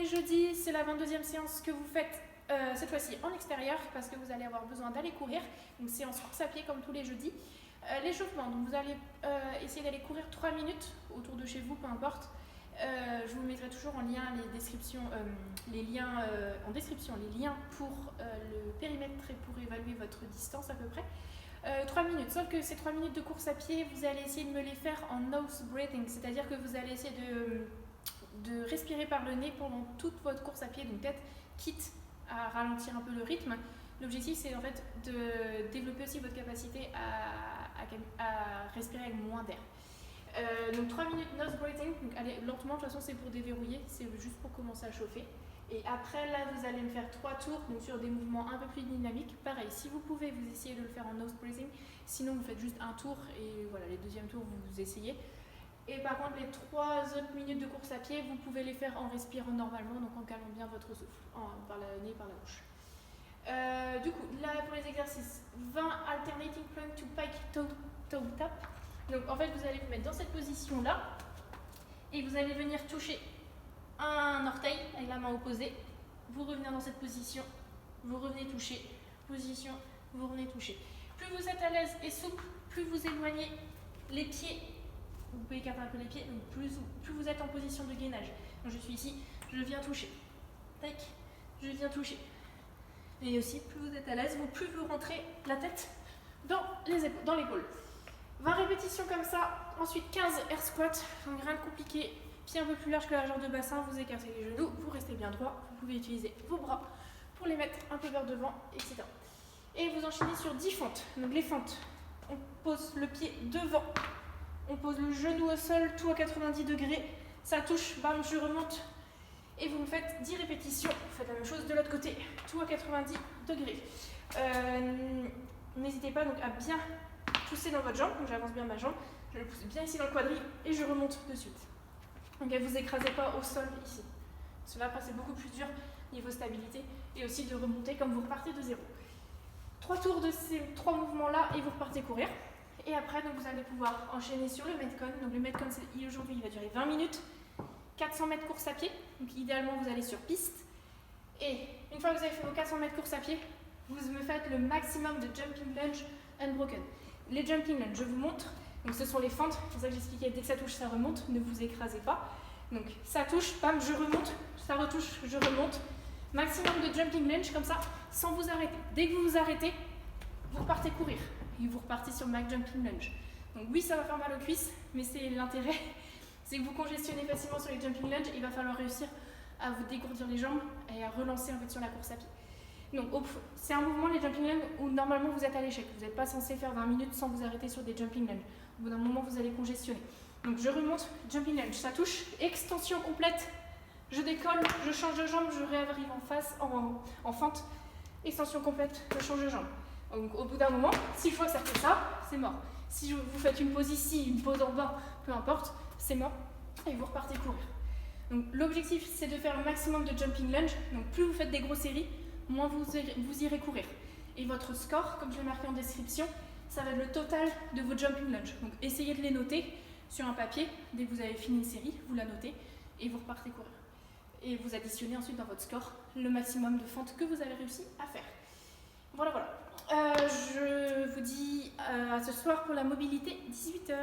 jeudis, c'est la 22e séance que vous faites cette fois-ci en extérieur parce que vous allez avoir besoin d'aller courir. Donc séance course à pied comme tous les jeudis. L'échauffement, donc vous allez essayer d'aller courir 3 minutes autour de chez vous, peu importe. Je vous mettrai toujours en lien les liens en description, les liens pour le périmètre et pour évaluer votre distance à peu près. 3 minutes, sauf que ces 3 minutes de course à pied, vous allez essayer de me les faire en nose breathing, c'est-à-dire que vous allez essayer de respirer par le nez pendant toute votre course à pied, donc peut-être quitte à ralentir un peu le rythme. L'objectif, c'est en fait de développer aussi votre capacité à respirer avec moins d'air. Donc 3 minutes nose breathing, donc allez lentement, de toute façon c'est pour déverrouiller, c'est juste pour commencer à chauffer. Et après là vous allez me faire 3 tours, donc sur des mouvements un peu plus dynamiques. Pareil, si vous pouvez, vous essayez de le faire en nose breathing, sinon vous faites juste un tour et voilà, les deuxièmes tours vous essayez. Et par contre les 3 autres minutes de course à pied, vous pouvez les faire en respirant normalement, donc en calant bien votre souffle, par le nez et par la bouche. Du coup, là pour les exercices, 20 alternating plank to pike toe tap. Donc en fait, vous allez vous mettre dans cette position-là et vous allez venir toucher un orteil avec la main opposée. Vous revenez dans cette position, vous revenez toucher, position, vous revenez toucher. Plus vous êtes à l'aise et souple, plus vous éloignez les pieds. Vous pouvez écarter un peu les pieds, donc plus vous êtes en position de gainage. Donc je suis ici, je viens toucher. Tac, je viens toucher. Et aussi, plus vous êtes à l'aise, plus vous rentrez la tête dans l'épaule. 20 répétitions comme ça, ensuite 15 air squats, donc rien de compliqué, pieds un peu plus large que la jambe de bassin, vous écartez les genoux, vous restez bien droit, vous pouvez utiliser vos bras pour les mettre un peu vers devant, etc. Et vous enchaînez sur 10 fentes. Donc les fentes, on pose le pied devant, on pose le genou au sol, tout à 90 degrés, ça touche, bam, je remonte, et vous me faites 10 répétitions, vous faites la même chose de l'autre côté, tout à 90 degrés. N'hésitez pas donc à bien pousser dans votre jambe, donc j'avance bien ma jambe, je le pousse bien ici dans le quadrille et je remonte de suite. Donc ne vous écrasez pas au sol ici. Cela après c'est beaucoup plus dur niveau stabilité et aussi de remonter comme vous repartez de zéro. 3 tours de ces 3 mouvements là et vous repartez courir. Et après donc, vous allez pouvoir enchaîner sur le Metcon. Donc le Metcon aujourd'hui il va durer 20 minutes, 400 mètres course à pied, donc idéalement vous allez sur piste. Et une fois que vous avez fait vos 400 mètres course à pied, vous me faites le maximum de jumping lunge unbroken. Les jumping lunge, je vous montre, donc ce sont les fentes, c'est pour ça que j'expliquais, dès que ça touche, ça remonte, ne vous écrasez pas. Donc ça touche, bam, je remonte, ça retouche, je remonte. Maximum de jumping lunge comme ça, sans vous arrêter. Dès que vous vous arrêtez, vous repartez courir et vous repartez sur max jumping lunge. Donc oui, ça va faire mal aux cuisses, mais c'est l'intérêt, c'est que vous congestionnez facilement sur les jumping lunge, il va falloir réussir à vous dégourdir les jambes et à relancer en fait sur la course à pied. Donc c'est un mouvement, les jumping lunge, où normalement vous êtes à l'échec. Vous n'êtes pas censé faire 20 minutes sans vous arrêter sur des jumping lunge. Au bout d'un moment, vous allez congestionner. Donc je remonte, jumping lunge, ça touche, extension complète, je décolle, je change de jambe, je réarrive en face, en fente, extension complète, je change de jambe. Donc au bout d'un moment, si je vois que ça fait ça, c'est mort. Si vous faites une pause ici, une pause en bas, peu importe, c'est mort et vous repartez courir. Donc l'objectif, c'est de faire le maximum de jumping lunge. Donc plus vous faites des grosses séries, moins vous irez courir. Et votre score, comme je l'ai marqué en description, ça va être le total de vos jumping lunge. Donc essayez de les noter sur un papier. Dès que vous avez fini une série, vous la notez et vous repartez courir. Et vous additionnez ensuite dans votre score le maximum de fentes que vous avez réussi à faire. Voilà. Je vous dis à ce soir pour la mobilité, 18 h.